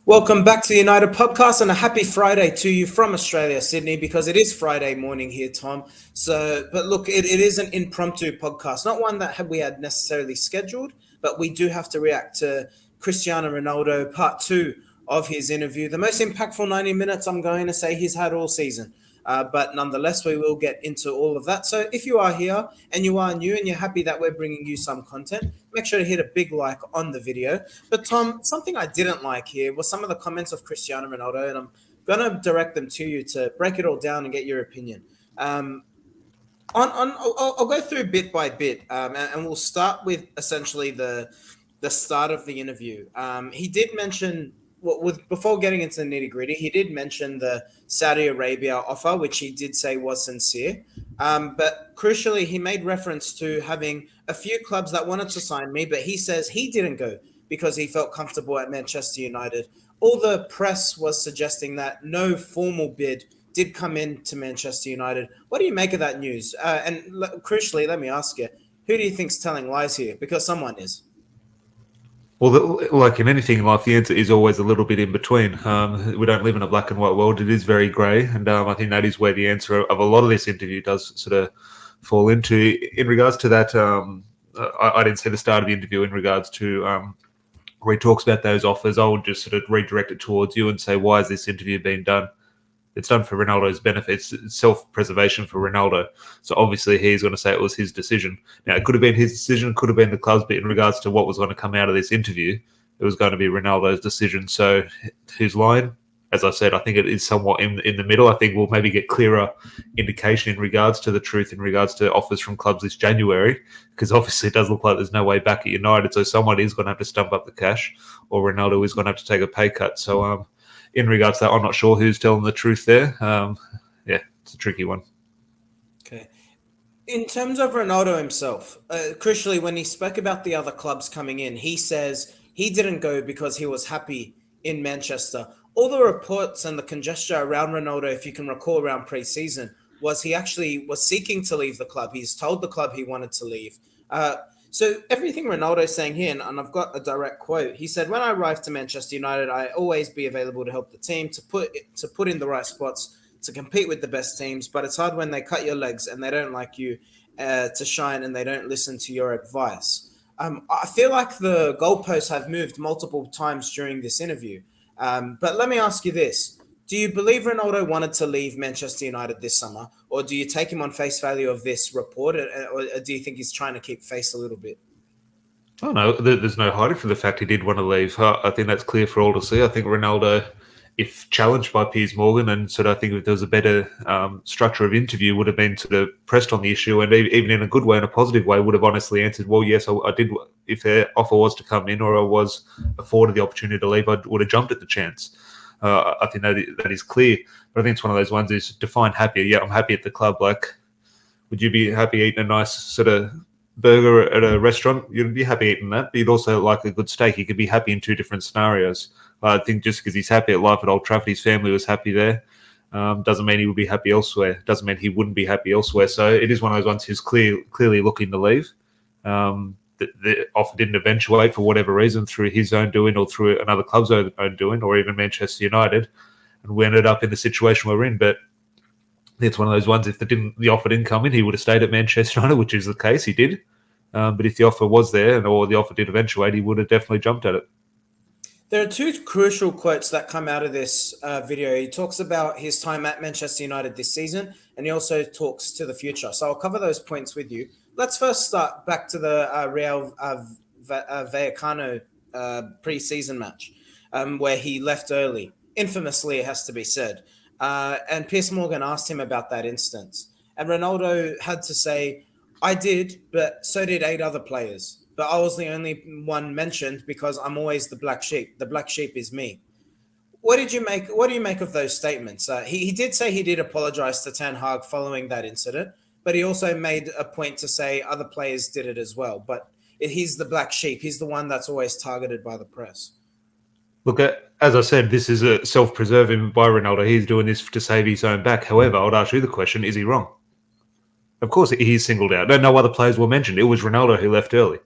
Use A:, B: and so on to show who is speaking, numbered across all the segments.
A: Welcome back to the United Podcast and a happy Friday to you from Australia, Sydney, because it is Friday morning here, Tom. But look, it is an impromptu podcast, not one that we had necessarily scheduled, but we do have to react to Cristiano Ronaldo, part two of his interview. The most impactful 90 minutes I'm going to say he's had all season. But nonetheless, we will get into all of that. So if you are here and you are new and you're happy that we're bringing you some content, make sure to hit a big like on the video. But Tom, something I didn't like here was some of the comments of Cristiano Ronaldo, and I'm going to direct them to you to break it all down and get your opinion. I'll go through bit by bit, and we'll start with essentially the start of the interview. He did mention before getting into the nitty gritty, he did mention the Saudi Arabia offer, which he did say was sincere. But crucially, he made reference to having a few clubs that wanted to sign me, but he says he didn't go because he felt comfortable at Manchester United. All the press was suggesting that no formal bid did come in to Manchester United. What do you make of that news? Crucially, let me ask you, who do you think's telling lies here? Because someone is.
B: Well, like in anything in life, the answer is always a little bit in between. We don't live in a black and white world. It is very grey. And I think that is where the answer of a lot of this interview does sort of fall into. In regards to that, I didn't see the start of the interview in regards to where he talks about those offers. I would just sort of redirect it towards you and say, why is this interview being done? It's done for Ronaldo's benefit. It's self-preservation for Ronaldo. So obviously he's going to say it was his decision. Now, it could have been his decision, could have been the club's, but in regards to what was going to come out of this interview, it was going to be Ronaldo's decision. So who's lying? As I said, I think it is somewhat in the middle. I think we'll maybe get clearer indication in regards to the truth, in regards to offers from clubs this January, because obviously it does look like there's no way back at United. So someone is going to have to stump up the cash, or Ronaldo is going to have to take a pay cut. So, in regards to that, I'm not sure who's telling the truth there. Yeah, it's a tricky one.
A: Okay. In terms of Ronaldo himself, crucially, when he spoke about the other clubs coming in, he says he didn't go because he was happy in Manchester. All the reports and the conjecture around Ronaldo, if you can recall around pre-season, was he actually was seeking to leave the club. He's told the club he wanted to leave. So everything Ronaldo's saying here, and I've got a direct quote. He said, "When I arrived to Manchester United, I always be available to help the team, to put in the right spots, to compete with the best teams. But it's hard when they cut your legs and they don't like you to shine and they don't listen to your advice." I feel like the goalposts have moved multiple times during this interview. But let me ask you this. Do you believe Ronaldo wanted to leave Manchester United this summer, or do you take him on face value of this report, or do you think he's trying to keep face a little bit?
B: Oh, no, there's no hiding from the fact he did want to leave. I think that's clear for all to see. I think Ronaldo, if challenged by Piers Morgan, and sort of I think if there was a better structure of interview, would have been sort of pressed on the issue, and even in a good way, in a positive way, would have honestly answered, well, yes, I did. If their offer was to come in, or I was afforded the opportunity to leave, I would have jumped at the chance. I think that is clear. But I think it's one of those ones is define happy. Yeah, I'm happy at the club. Like, would you be happy eating a nice sort of burger at a restaurant? You'd be happy eating that, but you'd also like a good steak. You could be happy in two different scenarios. I think just because he's happy at life at Old Trafford, his family was happy there, doesn't mean he would be happy elsewhere. Doesn't mean he wouldn't be happy elsewhere. So it is one of those ones who's clearly looking to leave. The offer didn't eventuate for whatever reason through his own doing or through another club's own doing, or even Manchester United, and we ended up in the situation we're in. But it's one of those ones, if the offer didn't come in, he would have stayed at Manchester United, which is the case, he did. But if the offer was there, or the offer did eventuate, he would have definitely jumped at it.
A: There are two crucial quotes that come out of this video. He talks about his time at Manchester United this season, and he also talks to the future. So I'll cover those points with you. Let's first start back to the Real Vallecano pre-season match, where he left early. Infamously, it has to be said. And Piers Morgan asked him about that instance. And Ronaldo had to say, "I did, but so did 8 other players. But I was the only one mentioned because I'm always the black sheep. The black sheep is me." What do you make of those statements? He did say he did apologize to Ten Hag following that incident, but he also made a point to say other players did it as well. But he's the black sheep. He's the one that's always targeted by the press.
B: Look, as I said, this is a self-preserving by Ronaldo. He's doing this to save his own back. However, I would ask you the question, is he wrong? Of course, he's singled out. No other players were mentioned. It was Ronaldo who left early.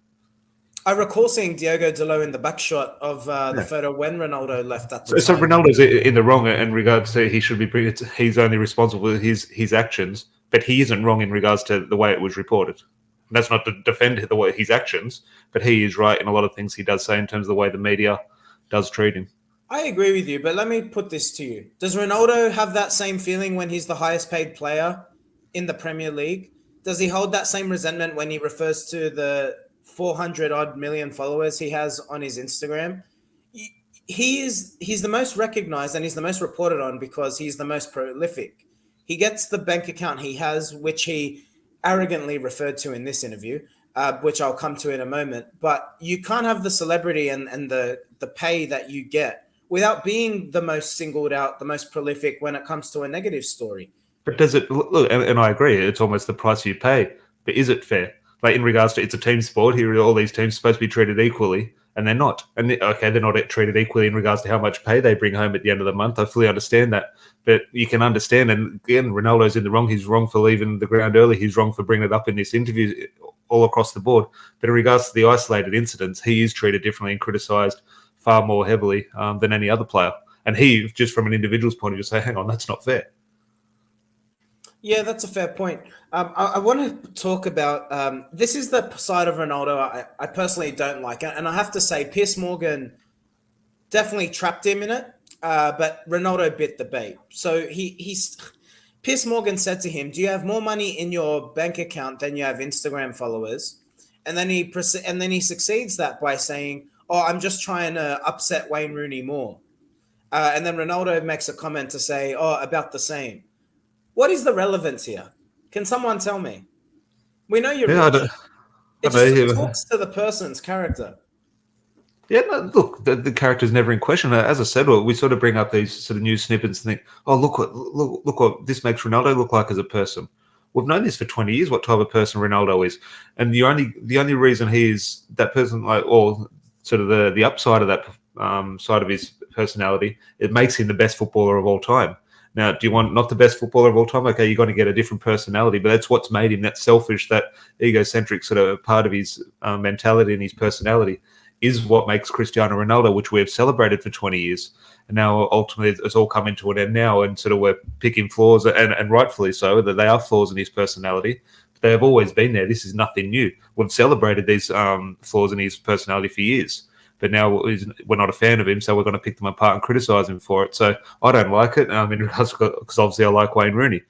A: I recall seeing Diogo Dalot in the back shot of the
B: Yeah.
A: photo when Ronaldo left at the
B: So
A: time.
B: Ronaldo's in the wrong in regards to he should be he's only responsible for his actions, but he isn't wrong in regards to the way it was reported. And that's not to defend the way his actions, but he is right in a lot of things he does say in terms of the way the media does treat him.
A: I agree with you, but let me put this to you. Does Ronaldo have that same feeling when he's the highest paid player in the Premier League? Does he hold that same resentment when he refers to the 400 odd million followers he has on his Instagram? He's the most recognized and he's the most reported on because he's the most prolific. He gets the bank account he has, which he arrogantly referred to in this interview, which I'll come to in a moment. But you can't have the celebrity and the pay that you get without being the most singled out, the most prolific when it comes to a negative story.
B: But does it look? And I agree, it's almost the price you pay. But is it fair? Like in regards to it's a team sport, here all these teams supposed to be treated equally, and they're not. And okay, they're not treated equally in regards to how much pay they bring home at the end of the month. I fully understand that, but you can understand. And again, Ronaldo's in the wrong. He's wrong for leaving the ground early. He's wrong for bringing it up in this interview all across the board. But in regards to the isolated incidents, he is treated differently and criticised far more heavily than any other player. And he, just from an individual's point of view, say, hang on, that's not fair.
A: Yeah, that's a fair point. I want to talk about this is the side of Ronaldo I personally don't like. And I have to say, Piers Morgan definitely trapped him in it, but Ronaldo bit the bait. So he's Piers Morgan said to him, "Do you have more money in your bank account than you have Instagram followers?" And then he succeeds that by saying, "Oh, I'm just trying to upset Wayne Rooney more." And then Ronaldo makes a comment to say, "Oh, about the same." What is the relevance here? Can someone tell me? We know you're
B: Yeah,
A: rich.
B: I
A: It
B: know.
A: just
B: Yeah.
A: talks to the person's character.
B: Yeah, no, look, the character's never in question. As I said, we sort of bring up these sort of news snippets and think, oh, look what this makes Ronaldo look like as a person. We've known this for 20 years, what type of person Ronaldo is, and the only reason he is that person, like, or sort of the upside of that side of his personality, it makes him the best footballer of all time. Now, do you want not the best footballer of all time? Okay, you're going to get a different personality, but that's what's made him that selfish, that egocentric sort of part of his mentality and his personality is what makes Cristiano Ronaldo, which we have celebrated for 20 years. And now ultimately it's all coming to an end now, and sort of we're picking flaws, and rightfully so, that they are flaws in his personality. But they have always been there. This is nothing new. We've celebrated these flaws in his personality for years. But now we're not a fan of him, so we're going to pick them apart and criticise him for it. So I don't like it, because obviously I like Wayne Rooney.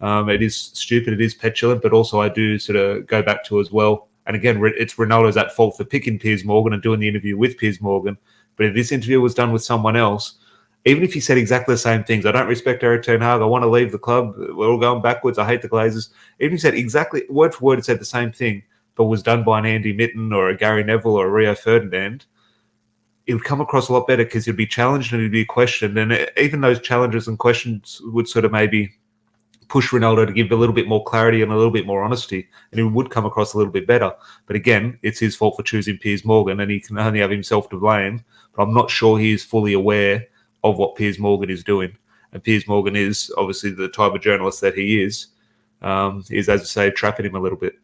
B: It is stupid, it is petulant, but also I do sort of go back to as well. And again, it's Ronaldo's at fault for picking Piers Morgan and doing the interview with Piers Morgan. But if this interview was done with someone else, even if he said exactly the same things, I don't respect Eric Ten Hag, I want to leave the club, we're all going backwards, I hate the Glazers. Even if he said exactly word for word, it said the same thing, but was done by an Andy Mitten or a Gary Neville or a Rio Ferdinand, it would come across a lot better because he'd be challenged and he'd be questioned. And even those challenges and questions would sort of maybe push Ronaldo to give a little bit more clarity and a little bit more honesty, and it would come across a little bit better. But again, it's his fault for choosing Piers Morgan, and he can only have himself to blame. But I'm not sure he is fully aware of what Piers Morgan is doing. And Piers Morgan is obviously the type of journalist that he is, as I say, trapping him a little bit.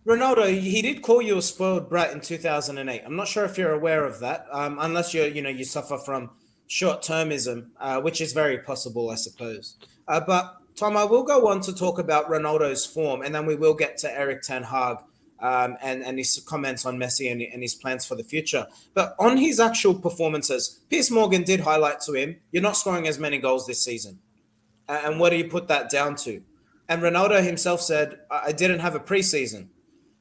A: Ronaldo, he did call you a spoiled brat in 2008. I'm not sure if you're aware of that, unless you suffer from short-termism, which is very possible, I suppose. But Tom, I will go on to talk about Ronaldo's form, and then we will get to Eric Ten Hag and his comments on Messi and his plans for the future. But on his actual performances, Piers Morgan did highlight to him, "You're not scoring as many goals this season." And what do you put that down to? And Ronaldo himself said, "I didn't have a preseason."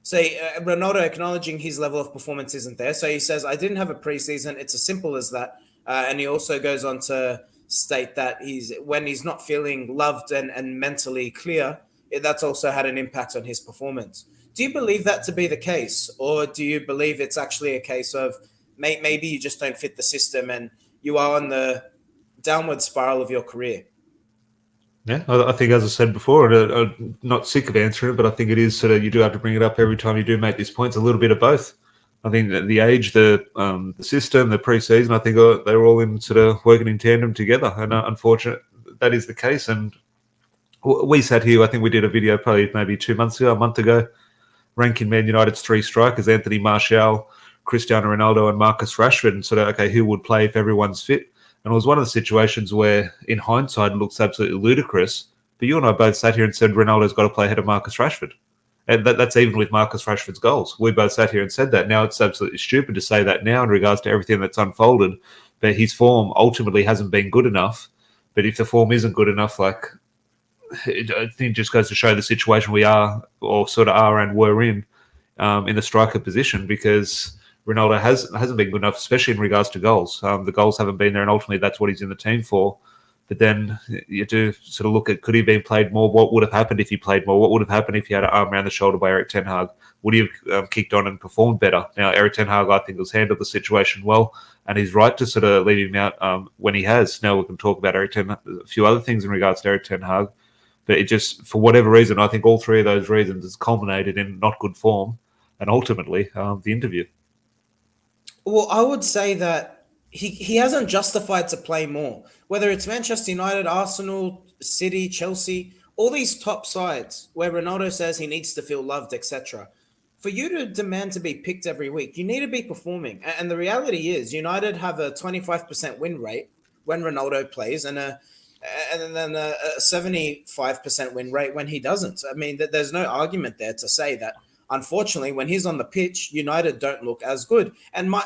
A: So Ronaldo acknowledging his level of performance isn't there. So he says, "I didn't have a preseason. It's as simple as that." And he also goes on to state that when he's not feeling loved and mentally clear, that's also had an impact on his performance. Do you believe that to be the case? Or do you believe it's actually a case of maybe you just don't fit the system and you are on the downward spiral of your career?
B: Yeah, I think, as I said before, I'm not sick of answering it, but I think it is sort of, you do have to bring it up every time you do make these points. A little bit of both. I think that the age, the system, the preseason, I think they're all in sort of working in tandem together. And unfortunately, that is the case. And we sat here, I think we did a video probably maybe 2 months ago, a month ago, ranking Man United's 3 strikers, Anthony Martial, Cristiano Ronaldo and Marcus Rashford, and sort of, okay, who would play if everyone's fit? And it was one of the situations where, in hindsight, it looks absolutely ludicrous. But you and I both sat here and said Ronaldo's got to play ahead of Marcus Rashford. And that's even with Marcus Rashford's goals. We both sat here and said that. Now it's absolutely stupid to say that now in regards to everything that's unfolded. But his form ultimately hasn't been good enough. But if the form isn't good enough, I think it just goes to show the situation we are, or sort of are and were in the striker position, because Ronaldo hasn't been good enough, especially in regards to goals. The goals haven't been there, and ultimately that's what he's in the team for. But then you do sort of look at, could he have been played more? What would have happened if he played more? What would have happened if he had an arm around the shoulder by Erik ten Hag? Would he have kicked on and performed better? Now, Erik ten Hag, I think, has handled the situation well, and he's right to sort of leave him out when he has. Now we can talk about a few other things in regards to Erik ten Hag, but it just, for whatever reason, I think all three of those reasons has culminated in not good form, and ultimately the interview.
A: Well, I would say that he hasn't justified to play more. Whether it's Manchester United, Arsenal, City, Chelsea, all these top sides where Ronaldo says he needs to feel loved, etc. For you to demand to be picked every week, you need to be performing. And the reality is, United have a 25% win rate when Ronaldo plays, and then a 75% win rate when he doesn't. I mean, there's no argument there to say that. Unfortunately, when he's on the pitch, United don't look as good. And my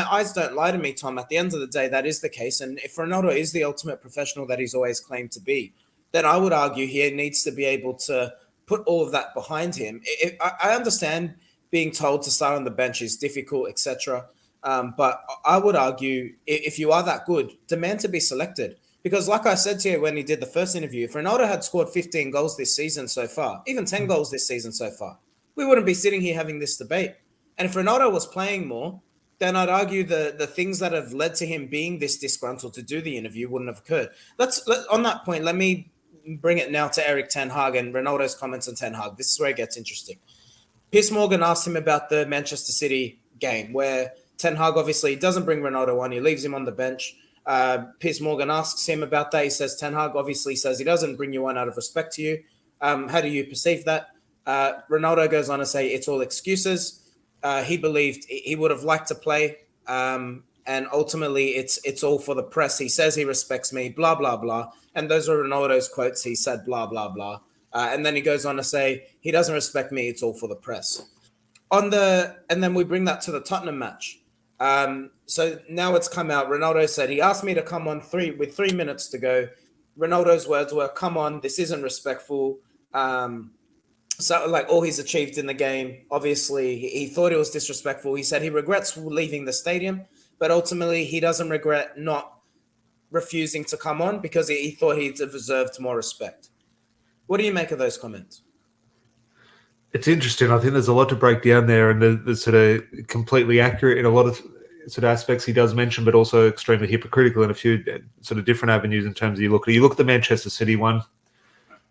A: eyes don't lie to me, Tom. At the end of the day, that is the case. And if Ronaldo is the ultimate professional that he's always claimed to be, then I would argue he needs to be able to put all of that behind him. I understand being told to start on the bench is difficult, etc. But I would argue if you are that good, demand to be selected. Because like I said to you when he did the first interview, if Ronaldo had scored 15 goals this season so far, even 10 goals this season so far, we wouldn't be sitting here having this debate. And if Ronaldo was playing more, then I'd argue the things that have led to him being this disgruntled to do the interview wouldn't have occurred. On that point, let me bring it now to Erik ten Hag and Ronaldo's comments on ten Hag. This is where it gets interesting. Piers Morgan asked him about the Manchester City game, where ten Hag obviously doesn't bring Ronaldo on. He leaves him on the bench. Piers Morgan asks him about that. He says ten Hag obviously says he doesn't bring you on out of respect to you. How do you perceive that? Ronaldo goes on to say it's all excuses. He believed he would have liked to play, and ultimately it's all for the press. He says he respects me, blah, blah, blah. And those are Ronaldo's quotes. He said, blah, blah, blah. And then he goes on to say, he doesn't respect me, it's all for the press. And then we bring that to the Tottenham match. So now it's come out. Ronaldo said, he asked me to come on with 3 minutes to go. Ronaldo's words were, come on, this isn't respectful. So, like, all he's achieved in the game, obviously, he thought it was disrespectful. He said he regrets leaving the stadium, but ultimately he doesn't regret not refusing to come on because he thought he deserved more respect. What do you make of those comments?
B: It's interesting. I think there's a lot to break down there, and there's sort of completely accurate in a lot of sort of aspects he does mention, but also extremely hypocritical in a few sort of different avenues in terms of you look at the Manchester City one.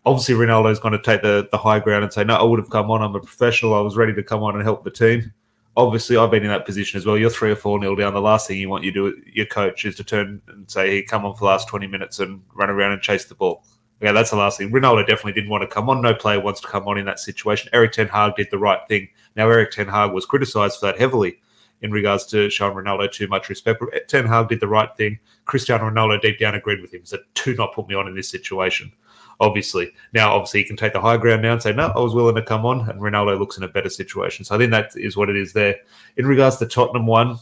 B: Obviously, Ronaldo's going to take the high ground and say, no, I would have come on. I'm a professional. I was ready to come on and help the team. Obviously, I've been in that position as well. You're 3 or 4-0 down. The last thing you want your coach is to turn and say, hey, come on for the last 20 minutes and run around and chase the ball. Okay, that's the last thing. Ronaldo definitely didn't want to come on. No player wants to come on in that situation. Erik ten Hag did the right thing. Now, Erik ten Hag was criticised for that heavily in regards to showing Ronaldo too much respect. But ten Hag did the right thing. Cristiano Ronaldo deep down agreed with him. He said, do not put me on in this situation. Obviously, he can take the high ground now and say, no, I was willing to come on, and Ronaldo looks in a better situation. So I think that is what it is there. In regards to Tottenham one,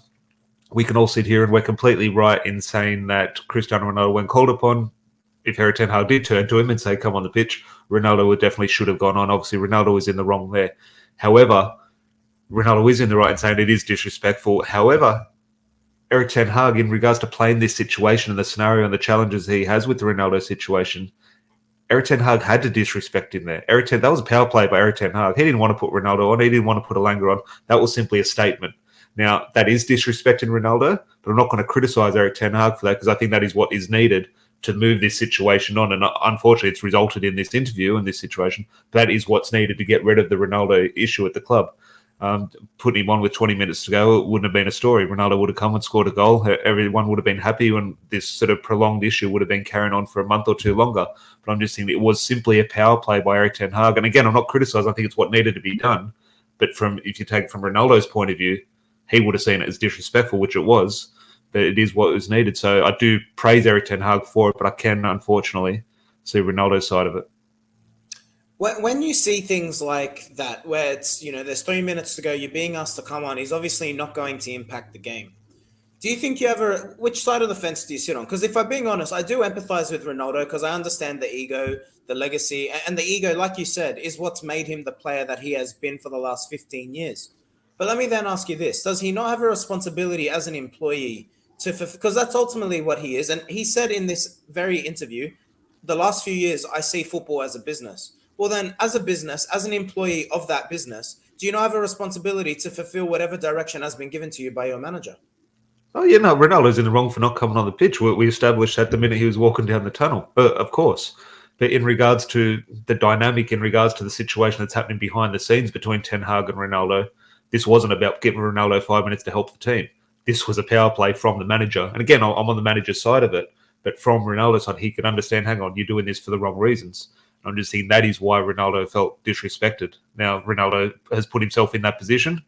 B: we can all sit here and we're completely right in saying that Cristiano Ronaldo, when called upon, if Erik ten Hag did turn to him and say, come on the pitch, Ronaldo definitely should have gone on. Obviously, Ronaldo was in the wrong there. However, Ronaldo is in the right in saying it is disrespectful. However, Erik ten Hag, in regards to playing this situation and the scenario and the challenges he has with the Ronaldo situation, Erik ten Hag had to disrespect him there. That was a power play by Erik ten Hag. He didn't want to put Ronaldo on. He didn't want to put Elanga on. That was simply a statement. Now, that is disrespecting Ronaldo, but I'm not going to criticise Erik ten Hag for that because I think that is what is needed to move this situation on. And unfortunately, it's resulted in this interview and this situation. That is what's needed to get rid of the Ronaldo issue at the club. Putting him on with 20 minutes to go, it wouldn't have been a story. Ronaldo would have come and scored a goal. Everyone would have been happy, and this sort of prolonged issue would have been carrying on for a month or two longer. But I'm just thinking it was simply a power play by Erik ten Hag. And again, I'm not criticising. I think it's what needed to be done. But if you take it from Ronaldo's point of view, he would have seen it as disrespectful, which it was. But it is what was needed. So I do praise Erik ten Hag for it, but I can unfortunately see Ronaldo's side of it.
A: When you see things like that, where it's, there's 3 minutes to go, you're being asked to come on, he's obviously not going to impact the game. Do you think which side of the fence do you sit on? Because if I'm being honest, I do empathize with Ronaldo because I understand the ego, the legacy, and the ego, like you said, is what's made him the player that he has been for the last 15 years. But let me then ask you this. Does he not have a responsibility as an employee because that's ultimately what he is. And he said in this very interview, the last few years, I see football as a business. Well, then, as a business, as an employee of that business, do you not have a responsibility to fulfill whatever direction has been given to you by your manager?
B: Oh, yeah, no, Ronaldo's in the wrong for not coming on the pitch. We established that the minute he was walking down the tunnel, of course. But in regards to the dynamic, in regards to the situation that's happening behind the scenes between Ten Hag and Ronaldo, this wasn't about giving Ronaldo 5 minutes to help the team. This was a power play from the manager. And again, I'm on the manager's side of it, but from Ronaldo's side, he could understand, hang on, you're doing this for the wrong reasons. And I'm just thinking that is why Ronaldo felt disrespected. Now, Ronaldo has put himself in that position.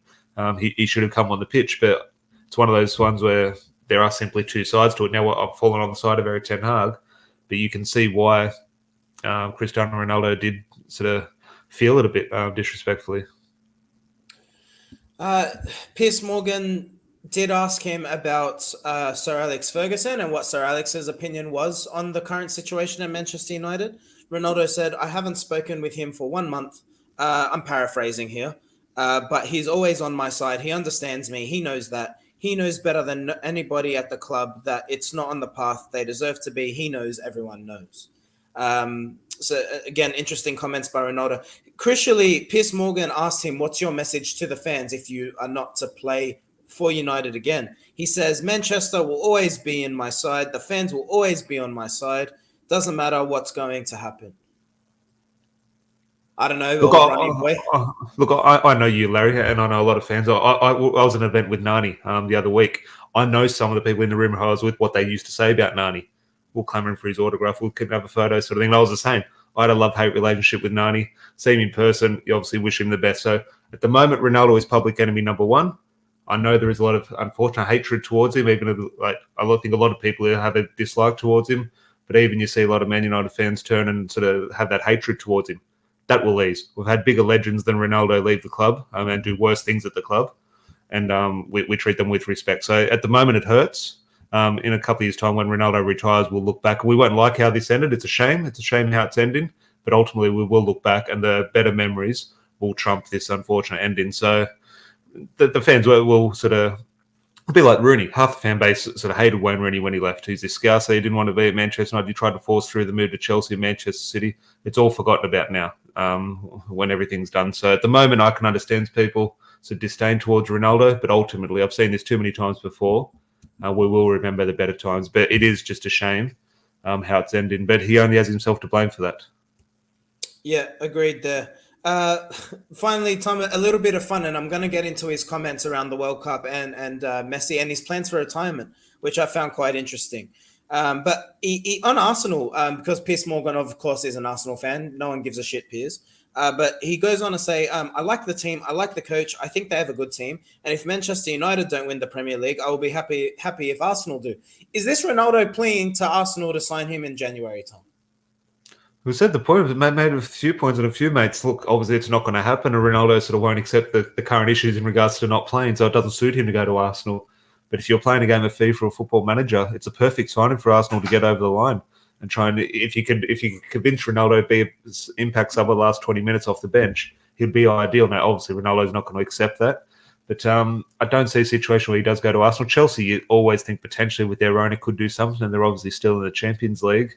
B: He should have come on the pitch, but it's one of those ones where there are simply two sides to it. Now, I'm falling on the side of Erik ten Hag, but you can see why Cristiano Ronaldo did sort of feel it a bit disrespectfully.
A: Piers Morgan did ask him about Sir Alex Ferguson and what Sir Alex's opinion was on the current situation at Manchester United. Ronaldo said, I haven't spoken with him for 1 month. I'm paraphrasing here, but he's always on my side. He understands me. He knows that. He knows better than anybody at the club that it's not on the path they deserve to be. He knows, everyone knows. So again, interesting comments by Ronaldo. Crucially, Piers Morgan asked him, what's your message to the fans if you are not to play for United again? He says, Manchester will always be in my side. The fans will always be on my side. Doesn't matter what's going to happen. I don't know.
B: Look, I know you, Larry, and I know a lot of fans. I was at an event with Nani the other week. I know some of the people in the room I was with, what they used to say about Nani. We'll clamour for his autograph. We'll have a photo, sort of thing. And I was the same. I had a love-hate relationship with Nani. See him in person, you obviously wish him the best. So at the moment, Ronaldo is public enemy number one. I know there is a lot of unfortunate hatred towards him. Even I think a lot of people have a dislike towards him. But even you see a lot of Man United fans turn and sort of have that hatred towards him. That will ease. We've had bigger legends than Ronaldo leave the club and do worse things at the club. And we treat them with respect. So at the moment, it hurts. In a couple of years' time, when Ronaldo retires, we'll look back. We won't like how this ended. It's a shame. It's a shame how it's ending. But ultimately, we will look back, and the better memories will trump this unfortunate ending. So the fans will sort of be like Rooney. Half the fan base sort of hated Wayne Rooney when he left. He's this Scouser. He didn't want to be at Manchester United. He tried to force through the move to Chelsea and Manchester City. It's all forgotten about now when everything's done. So at the moment, I can understand people sort of disdain towards Ronaldo, but ultimately, I've seen this too many times before. We will remember the better times, but it is just a shame how it's ending. But he only has himself to blame for that.
A: Yeah, agreed there. Finally, Tom, a little bit of fun, and I'm going to get into his comments around the World Cup and Messi and his plans for retirement, which I found quite interesting. But he on Arsenal, because Piers Morgan, of course, is an Arsenal fan. No one gives a shit, Piers. But he goes on to say, I like the team. I like the coach. I think they have a good team. And if Manchester United don't win the Premier League, I will be happy if Arsenal do. Is this Ronaldo pleading to Arsenal to sign him in January, Tom?
B: We said the point of it, made a few points and a few mates. Look, obviously it's not going to happen, and Ronaldo sort of won't accept the current issues in regards to not playing, so it doesn't suit him to go to Arsenal. But if you're playing a game of FIFA or Football Manager, it's a perfect signing for Arsenal to get over the line and try and if you could convince Ronaldo to be impact sub the last 20 minutes off the bench, he'd be ideal. Now, obviously, Ronaldo's not going to accept that. But I don't see a situation where he does go to Arsenal. Chelsea, you always think potentially with their owner could do something, and they're obviously still in the Champions League.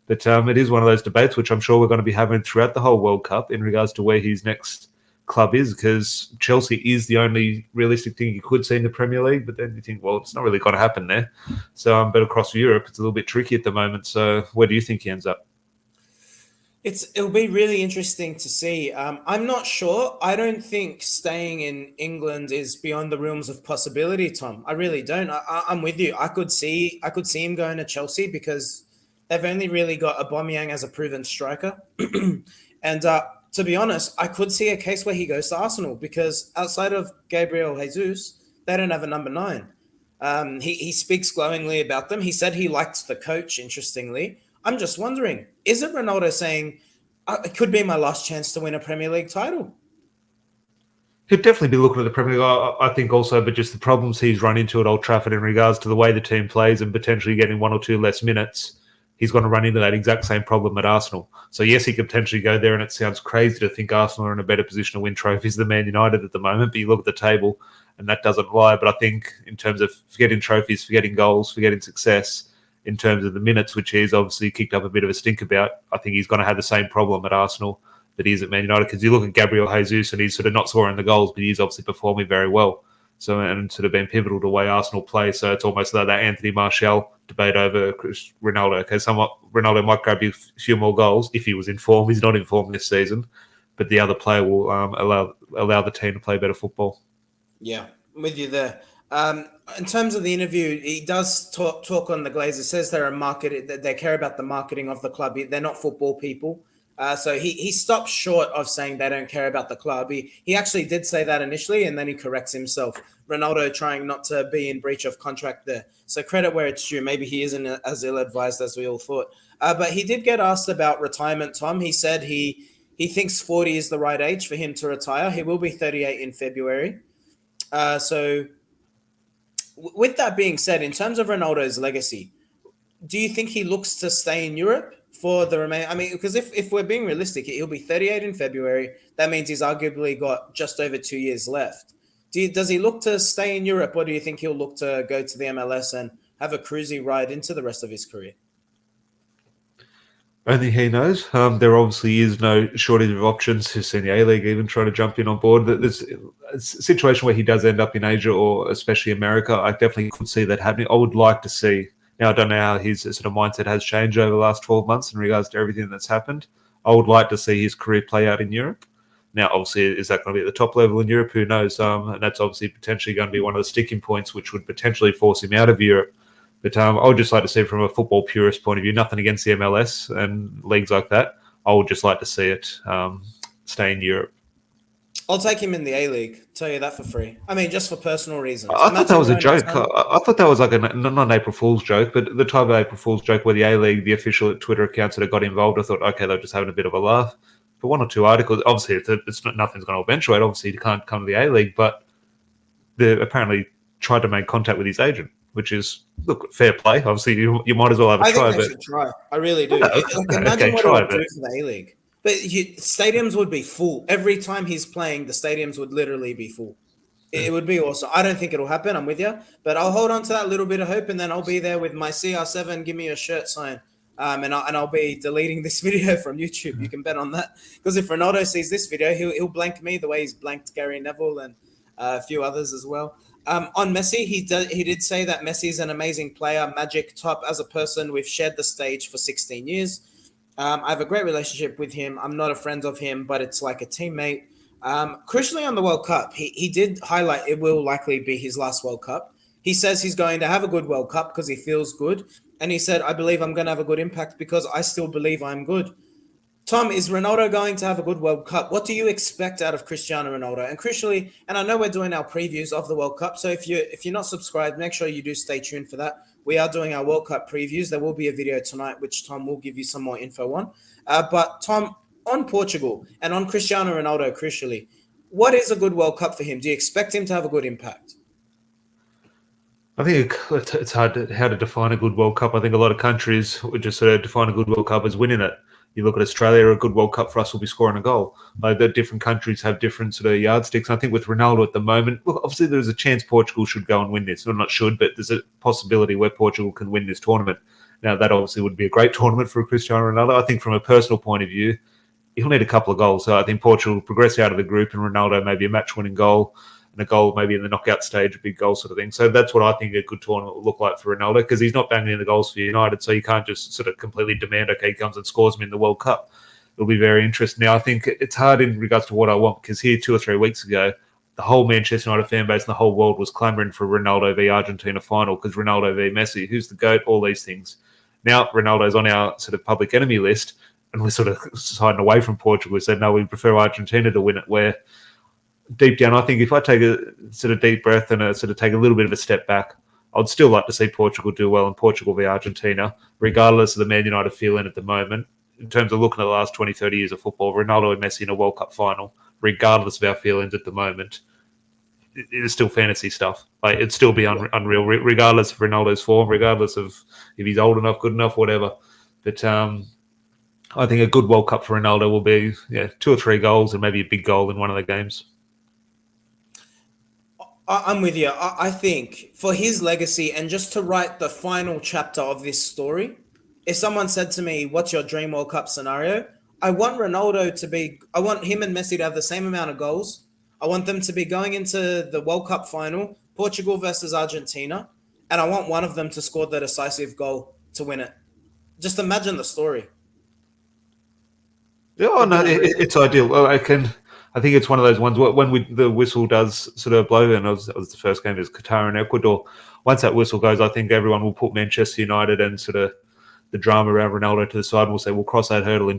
B: But it is one of those debates which I'm sure we're going to be having throughout the whole World Cup in regards to where his next club is, because Chelsea is the only realistic thing you could see in the Premier League. But then you think, well, it's not really going to happen there. So, but across Europe, it's a little bit tricky at the moment. So where do you think he ends up?
A: It'll be really interesting to see. I'm not sure. I don't think staying in England is beyond the realms of possibility, Tom. I really don't. I'm with you. I could see him going to Chelsea because they've only really got Aubameyang as a proven striker. And to be honest, I could see a case where he goes to Arsenal because outside of Gabriel Jesus, they don't have a number 9. He speaks glowingly about them. He said he liked the coach, interestingly. I'm just wondering, is it Ronaldo saying, it could be my last chance to win a Premier League title?
B: He'd definitely be looking at the Premier League, I think also, but just the problems he's run into at Old Trafford in regards to the way the team plays and potentially getting 1 or 2 less minutes, he's going to run into that exact same problem at Arsenal. So yes, he could potentially go there, and it sounds crazy to think Arsenal are in a better position to win trophies than Man United at the moment, but you look at the table and that doesn't lie. But I think in terms of forgetting trophies, forgetting goals, forgetting success, in terms of the minutes, which he's obviously kicked up a bit of a stink about, I think he's going to have the same problem at Arsenal that he is at Man United, because you look at Gabriel Jesus and he's sort of not scoring the goals, but he's obviously performing very well. So, and sort of been pivotal to the way Arsenal play. So it's almost like that Anthony Martial debate over Ronaldo. Okay, somewhat Ronaldo might grab you a few more goals if he was in form. He's not in form this season, but the other player will allow the team to play better football.
A: Yeah, I'm with you there. In terms of the interview, he does talk on the Glazers. Says they're a market. They care about the marketing of the club. They're not football people. So he stops short of saying they don't care about the club. He actually did say that initially, and then he corrects himself. Ronaldo trying not to be in breach of contract there. So credit where it's due. Maybe he isn't as ill-advised as we all thought. But he did get asked about retirement, Tom. He said he thinks 40 is the right age for him to retire. He will be 38 in February. So with that being said, in terms of Ronaldo's legacy, do you think he looks to stay in Europe for the remaining? I mean, because if we're being realistic, he'll be 38 in February. That means he's arguably got just over 2 years left. Does he look to stay in Europe, or do you think he'll look to go to the MLS and have a cruisy ride into the rest of his career?
B: Only he knows. There obviously is no shortage of options. Who's seen the A-League even trying to jump in on board. There's a situation where he does end up in Asia or especially America. I definitely could see that happening. I would like to see. Now, I don't know how his sort of mindset has changed over the last 12 months in regards to everything that's happened. I would like to see his career play out in Europe. Now, obviously, is that going to be at the top level in Europe? Who knows? And that's obviously potentially going to be one of the sticking points, which would potentially force him out of Europe. But I would just like to see it from a football purist point of view. Nothing against the MLS and leagues like that. I would just like to see it stay in Europe.
A: I'll take him in the A-League. Tell you that for free. I mean, just for personal reasons.
B: I thought that was a joke. I thought that was like not an April Fool's joke, but the type of April Fool's joke where the A-League, the official Twitter accounts that got involved, I thought, okay, they're just having a bit of a laugh. But 1 or 2 articles, obviously, it's not, nothing's going to eventuate. Obviously, you can't come to the A-League, but they apparently tried to make contact with his agent, which is, look, fair play. Obviously, you might as well have a try.
A: I think they should try. I really do. Imagine what it would do for the A-League. But stadiums would be full. Every time he's playing, the stadiums would literally be full. It would be awesome. I don't think it'll happen. I'm with you. But I'll hold on to that little bit of hope, and then I'll be there with my CR7, give me a shirt sign. And I'll be deleting this video from YouTube. You can bet on that. Because if Ronaldo sees this video, he'll blank me the way he's blanked Gary Neville and a few others as well. On Messi, he did say that Messi is an amazing player, magic top as a person. We've shared the stage for 16 years. I have a great relationship with him. I'm not a friend of him, but it's like a teammate. Crucially on the World Cup, he did highlight it will likely be his last World Cup. He says he's going to have a good World Cup because he feels good. And he said, I believe I'm going to have a good impact because I still believe I'm good. Tom, is Ronaldo going to have a good World Cup? What do you expect out of Cristiano Ronaldo? And crucially, and I know we're doing our previews of the World Cup, so if you're not subscribed, make sure you do stay tuned for that. We are doing our World Cup previews. There will be a video tonight, which Tom will give you some more info on. But Tom, on Portugal and on Cristiano Ronaldo, crucially, what is a good World Cup for him? Do you expect him to have a good impact?
B: I think it's hard how to define a good World Cup. I think a lot of countries would just sort of define a good World Cup as winning it. You look at Australia, a good World Cup for us will be scoring a goal. Like the different countries have different sort of yardsticks. And I think with Ronaldo at the moment, look, obviously there's a chance Portugal should go and win this. Well, not should, but there's a possibility where Portugal can win this tournament. Now, that obviously would be a great tournament for Cristiano Ronaldo. I think from a personal point of view, he'll need a couple of goals. So I think Portugal will progress out of the group and Ronaldo maybe a match-winning goal and a goal maybe in the knockout stage, a big goal sort of thing. So that's what I think a good tournament will look like for Ronaldo, because he's not banging in the goals for United, so you can't just sort of completely demand, okay, he comes and scores him in the World Cup. It'll be very interesting. Now, I think it's hard in regards to what I want, because here 2 or 3 weeks ago, the whole Manchester United fan base and the whole world was clamouring for Ronaldo v Argentina final, because Ronaldo v Messi, who's the GOAT, all these things. Now, Ronaldo's on our sort of public enemy list. and we're sort of siding away from Portugal. We said, no, we prefer Argentina to win it, where deep down, I think if I take a sort of deep breath and sort of take a little bit of a step back, I'd still like to see Portugal do well in Portugal v Argentina, regardless of the Man United feeling at the moment. In terms of looking at the last 20, 30 years of football, Ronaldo and Messi in a World Cup final, regardless of our feelings at the moment, it is still fantasy stuff. Like, it'd still be unreal, regardless of Ronaldo's form, regardless of if he's old enough, good enough, whatever. But I think a good World Cup for Ronaldo will be 2 or 3 goals and maybe a big goal in one of the games.
A: I'm with you. I think for his legacy and just to write the final chapter of this story, if someone said to me, "What's your dream World Cup scenario?" I want Ronaldo to be. I want him and Messi to have the same amount of goals. I want them to be going into the World Cup final, Portugal versus Argentina, and I want one of them to score the decisive goal to win it. Just imagine the story.
B: Yeah, no, it's ideal. Well, I think it's one of those ones when the whistle does sort of blow, and that was the first game is Qatar and Ecuador. Once that whistle goes, I think everyone will put Manchester United and sort of the drama around Ronaldo to the side, and we'll say we'll cross that hurdle in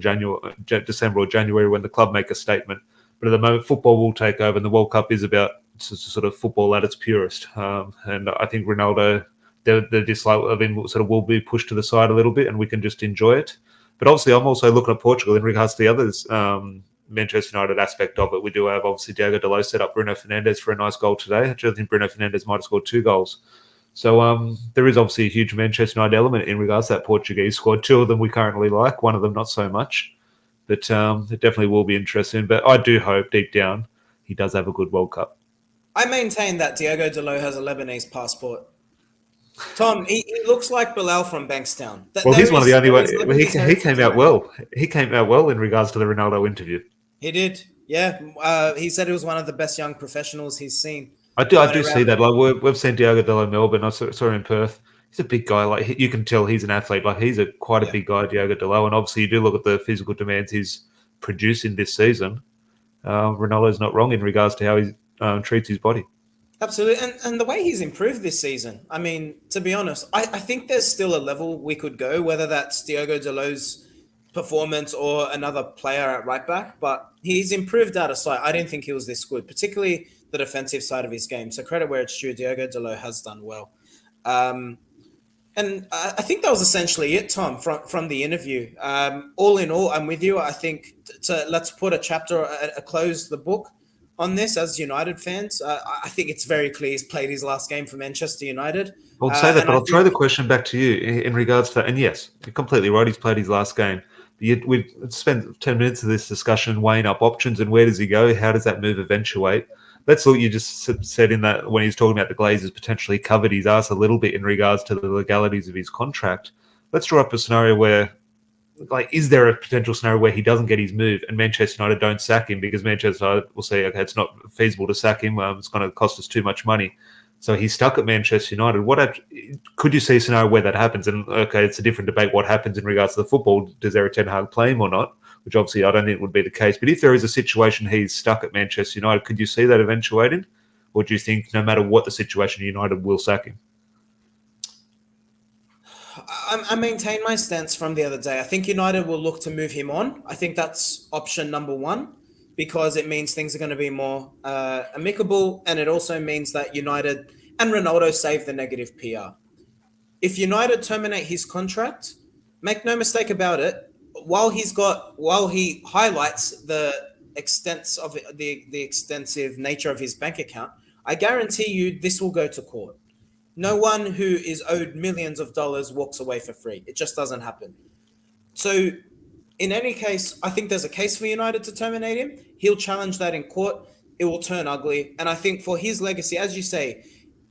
B: December or January when the club make a statement. But at the moment, football will take over, and the World Cup is about sort of football at its purest. And I think Ronaldo, the dislike of him sort of will be pushed to the side a little bit, and we can just enjoy it. But obviously, I'm also looking at Portugal in regards to the others. Manchester United aspect of it. We do have obviously Diogo Dalot set up Bruno Fernandes for a nice goal today. Actually, I think Bruno Fernandes might have scored 2 goals. So there is obviously a huge Manchester United element in regards to that Portuguese squad. 2 of them we currently like, one of them not so much. But it definitely will be interesting. But I do hope deep down he does have a good World Cup.
A: I maintain that Diogo Dalot has a Lebanese passport. Tom, he looks like Bilal from Bankstown.
B: Well, he's one of the only ones. He came out well. He came out well in regards to the Ronaldo interview.
A: He did, yeah. He said he was one of the best young professionals he's seen.
B: I do see that. Like we've seen Diogo Dalot Melbourne. I saw him in Perth. He's a big guy. Like you can tell he's an athlete. Like he's quite a big guy, Diogo Dalot. And obviously, you do look at the physical demands he's producing this season. Ronaldo's not wrong in regards to how he treats his body.
A: Absolutely. And the way he's improved this season, I mean, to be honest, I think there's still a level we could go, whether that's Diogo Dalot's performance or another player at right back, but he's improved out of sight. I didn't think he was this good, particularly the defensive side of his game. So credit where it's due, Diogo Dalot has done well. And I think that was essentially it, Tom, from the interview. All in all, I'm with you. I think let's put a close the book on this as United fans. I think it's very clear he's played his last game for Manchester United.
B: I'll say that, but I'll throw the question back to you in regards to, and yes, you're completely right, he's played his last game. We've spent 10 minutes of this discussion weighing up options and where does he go? How does that move eventuate? Let's look, you just said in that when he's talking about the Glazers potentially covered his ass a little bit in regards to the legalities of his contract. Let's draw up a scenario where, like, is there a potential scenario where he doesn't get his move and Manchester United don't sack him because Manchester United will say, okay, it's not feasible to sack him. It's going to cost us too much money. So he's stuck at Manchester United. Could you see a scenario where that happens? And okay, it's a different debate what happens in regards to the football. Does Eric Ten Hag play him or not? Which obviously I don't think would be the case. But if there is a situation he's stuck at Manchester United, could you see that eventuating? Or do you think no matter what the situation, United will sack him?
A: I maintain my stance from the other day. I think United will look to move him on. I think that's option number one because it means things are going to be more amicable, and it also means that United and Ronaldo save the negative PR. If United terminate his contract, make no mistake about it, while he highlights the extensive nature of his bank account, I guarantee you this will go to court. No one who is owed millions of dollars walks away for free. It just doesn't happen. So in any case, I think there's a case for United to terminate him. He'll challenge that in court. It will turn ugly. And I think for his legacy, as you say,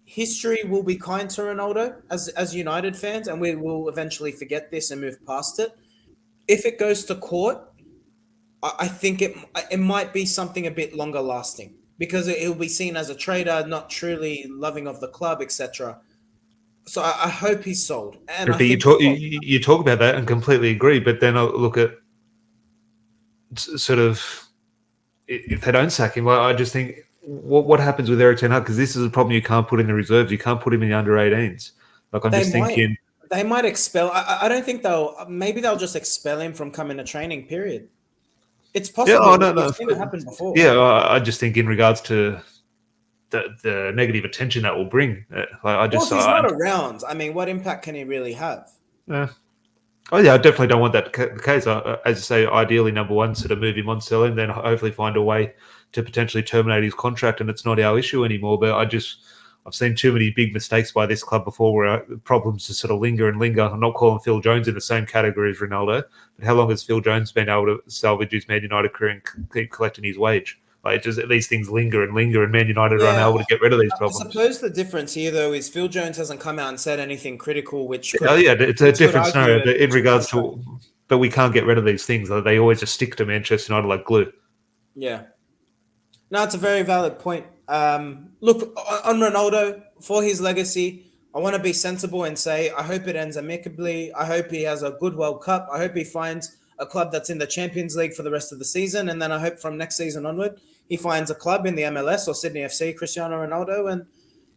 A: history will be kind to Ronaldo as United fans, and we will eventually forget this and move past it. If it goes to court, I think it might be something a bit longer lasting because it will be seen as a traitor, not truly loving of the club, etc. So I hope he's sold. And
B: you talk about that and completely agree, but then I'll look at sort of if they don't sack him, I just think what happens with Eric Ten Hag, because this is a problem you can't put in the reserves. You can't put him in the under-18s. Like I'm just thinking,
A: They might expel. I don't think maybe they'll just expel him from coming to training, period. It's
B: Yeah,
A: possible.
B: oh, no,
A: We've
B: no.
A: seen it happen before.
B: Yeah, I just think in regards to the negative attention that will bring,
A: Well, if he's not around, I mean, what impact can he really have?
B: Oh yeah, I definitely don't want that the case. As you say, ideally, number one, sort of move him on, sell him, then hopefully find a way to potentially terminate his contract, and it's not our issue anymore. But I've seen too many big mistakes by this club before, where problems just sort of linger and linger. I'm not calling Phil Jones in the same category as Ronaldo, but how long has Phil Jones been able to salvage his Man United career and keep collecting his wage? Like, just these things linger and linger, and Man United are
A: Yeah,
B: unable to get rid of these
A: I
B: problems.
A: suppose the difference here, though, is Phil Jones hasn't come out and said anything critical, which
B: Oh
A: could
B: yeah, it's a different
A: argue
B: scenario
A: an
B: in
A: extra
B: regards
A: contract.
B: to, but we can't get rid of these things. They always just stick to Manchester United like glue.
A: Yeah. No, it's a very valid point. Look, on Ronaldo, for his legacy, I want to be sensible and say I hope it ends amicably. I hope he has a good World Cup. I hope he finds a club that's in the Champions League for the rest of the season. And then I hope from next season onward, he finds a club in the MLS or Sydney FC, Cristiano Ronaldo, and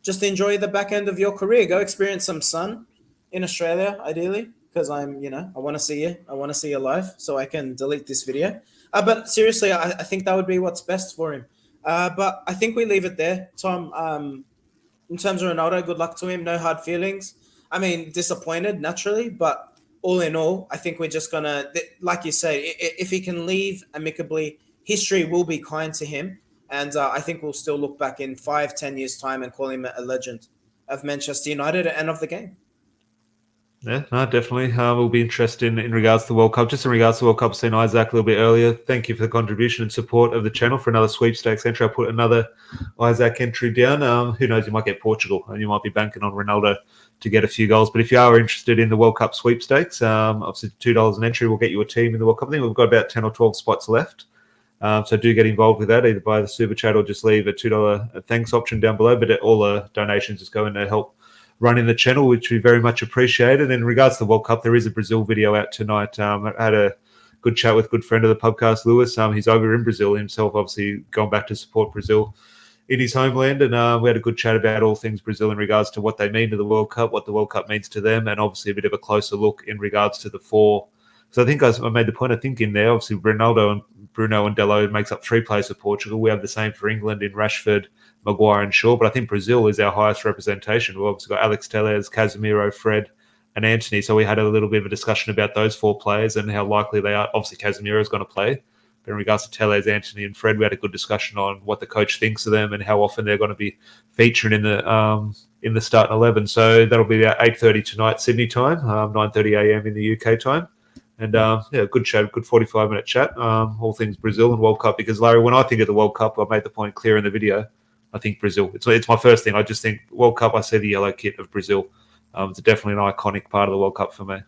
A: just enjoy the back end of your career. Go experience some sun in Australia, ideally, because I want to see you. I want to see you live so I can delete this video. But seriously, I think that would be what's best for him. But I think we leave it there, Tom. In terms of Ronaldo, good luck to him. No hard feelings. I mean, disappointed naturally, but all in all, I think we're just gonna, like you say, if he can leave amicably, history will be kind to him, and I think we'll still look back in 5, 10 years time and call him a legend of Manchester United and of the game.
B: Yeah, no, definitely. We'll be interested in regards to the World Cup. Just in regards to the World Cup, seen Isaac a little bit earlier. Thank you for the contribution and support of the channel for another sweepstakes entry. I put another Isaac entry down. Who knows? You might get Portugal, and you might be banking on Ronaldo to get a few goals. But if you are interested in the World Cup sweepstakes, obviously $2 an entry will get you a team in the World Cup. I think we've got about 10 or 12 spots left. So do get involved with that, either by the super chat or just leave a $2 thanks option down below. But all the donations just go in to help running the channel, which we very much appreciate. And in regards to the World Cup, there is a Brazil video out tonight. I had a good chat with a good friend of the podcast, Lewis. He's over in Brazil himself, obviously going back to support Brazil in his homeland. And we had a good chat about all things Brazil in regards to what they mean to the World Cup, what the World Cup means to them, and obviously a bit of a closer look in regards to the four. So I think I made the point, I think, in there, obviously Ronaldo and Bruno and Delo makes up 3 players for Portugal. We have the same for England in Rashford, Maguire and Shaw, but I think Brazil is our highest representation. We've obviously got Alex Telles, Casemiro, Fred, and Anthony. So we had a little bit of a discussion about those 4 players and how likely they are. Obviously, Casemiro is going to play. But in regards to Telles, Anthony, and Fred, we had a good discussion on what the coach thinks of them and how often they're going to be featuring in the starting 11. So that'll be at 8:30 tonight, Sydney time, 9:30 a.m. in the UK time. And good chat, good 45-minute chat, all things Brazil and World Cup. Because, Larry, when I think of the World Cup, I made the point clear in the video, I think Brazil. It's my first thing. I just think World Cup, I see the yellow kit of Brazil. It's definitely an iconic part of the World Cup for me.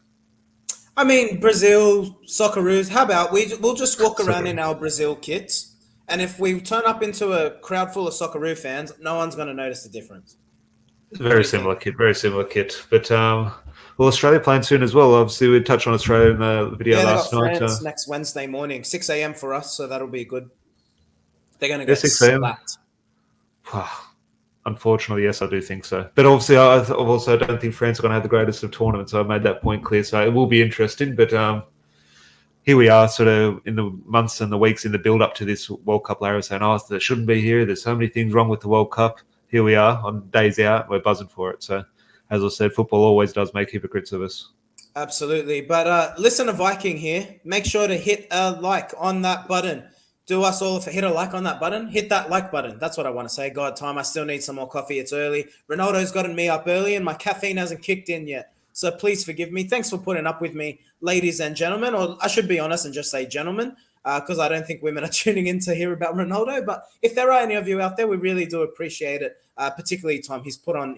A: I mean, Brazil, Socceroos, how about we'll just walk around in our Brazil kits, and if we turn up into a crowd full of Socceroo fans, no one's going to notice the difference.
B: It's a very similar kit. But, well, Australia playing soon as well. Obviously, we touched on Australia in the video last night.
A: France next Wednesday morning, 6 a.m. for us, so that'll be good. They're going to get
B: 6 a.m.
A: slapped.
B: Unfortunately, yes, I do think so. But obviously, I also don't think France are going to have the greatest of tournaments. So I made that point clear. So it will be interesting. But here we are, sort of in the months and the weeks in the build-up to this World Cup. Larry was saying, "Oh, there shouldn't be here. There's so many things wrong with the World Cup." Here we are on days out. We're buzzing for it. So, as I said, football always does make hypocrites of us.
A: Absolutely. But listen to Viking here. Make sure to hit a like on that button. Do us all if hit a like on that button. Hit that like button. That's what I want to say. God, time. I still need some more coffee. It's early. Ronaldo's gotten me up early and my caffeine hasn't kicked in yet. So please forgive me. Thanks for putting up with me, ladies and gentlemen. Or I should be honest and just say gentlemen, because I don't think women are tuning in to hear about Ronaldo. But if there are any of you out there, we really do appreciate it. Particularly Tom. He's put on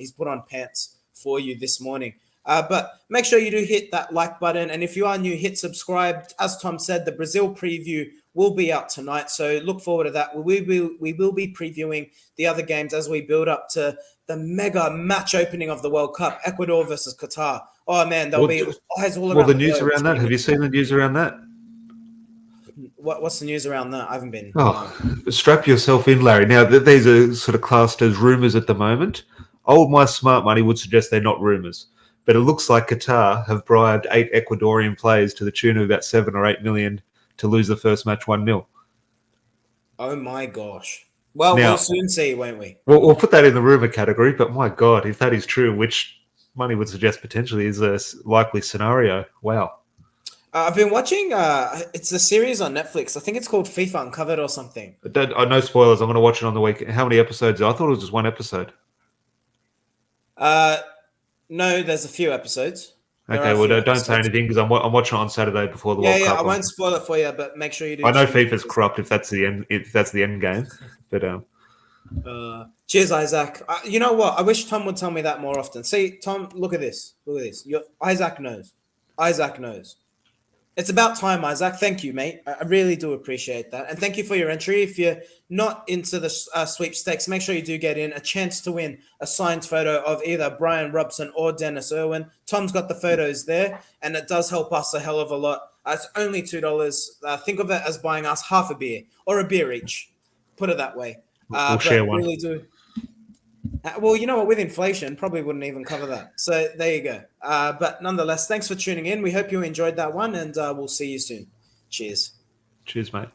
A: pants for you this morning. But make sure you do hit that like button. And if you are new, hit subscribe. As Tom said, the Brazil preview will be out tonight. So look forward to that. We will be previewing the other games as we build up to the mega match opening of the World Cup, Ecuador versus Qatar. Oh, man, there'll be eyes all around.
B: Well, the news around that. Have you seen the news around that?
A: What's the news around that? I haven't been.
B: Strap yourself in, Larry. Now, these are sort of classed as rumours at the moment. My smart money would suggest they're not rumours. but it looks like Qatar have bribed 8 Ecuadorian players to the tune of about 7 or 8 million to lose the first match 1-0.
A: Oh my gosh. Well, we'll
B: Now,
A: soon see, won't we?
B: we'll put that in the rumor category, but my God, if that is true, which money would suggest potentially is a likely scenario, wow.
A: I've been watching. It's a series on Netflix. I think it's called FIFA Uncovered or something.
B: No spoilers. I'm going to watch it on the weekend. How many episodes? I thought it was just one episode.
A: No, there's a few episodes. There
B: Okay,
A: are a
B: well,
A: few
B: don't say
A: episodes.
B: anything because I'm watching it on Saturday before the World
A: Yeah.
B: Cup.
A: I won't spoil it for you, but make sure you do.
B: I know
A: tune in.
B: FIFA's corrupt if that's the end game, but
A: Cheers, Isaac. You know what? I wish Tom would tell me that more often. See, Tom, look at this. Look at this. Isaac knows. Isaac knows. It's about time, Isaac. Thank you, mate. I really do appreciate that. And thank you for your entry. If you're not into the sweepstakes, make sure you do get in a chance to win a signed photo of either Brian Robson or Dennis Irwin. Tom's got the photos there, and it does help us a hell of a lot. It's only $2. Think of it as buying us half a beer or a beer each. Put it that way.
B: we'll share one.
A: Really do. Well, you know what? With inflation, probably wouldn't even cover that. So there you go. But nonetheless, thanks for tuning in. We hope you enjoyed that one, and we'll see you soon. Cheers.
B: Cheers, mate.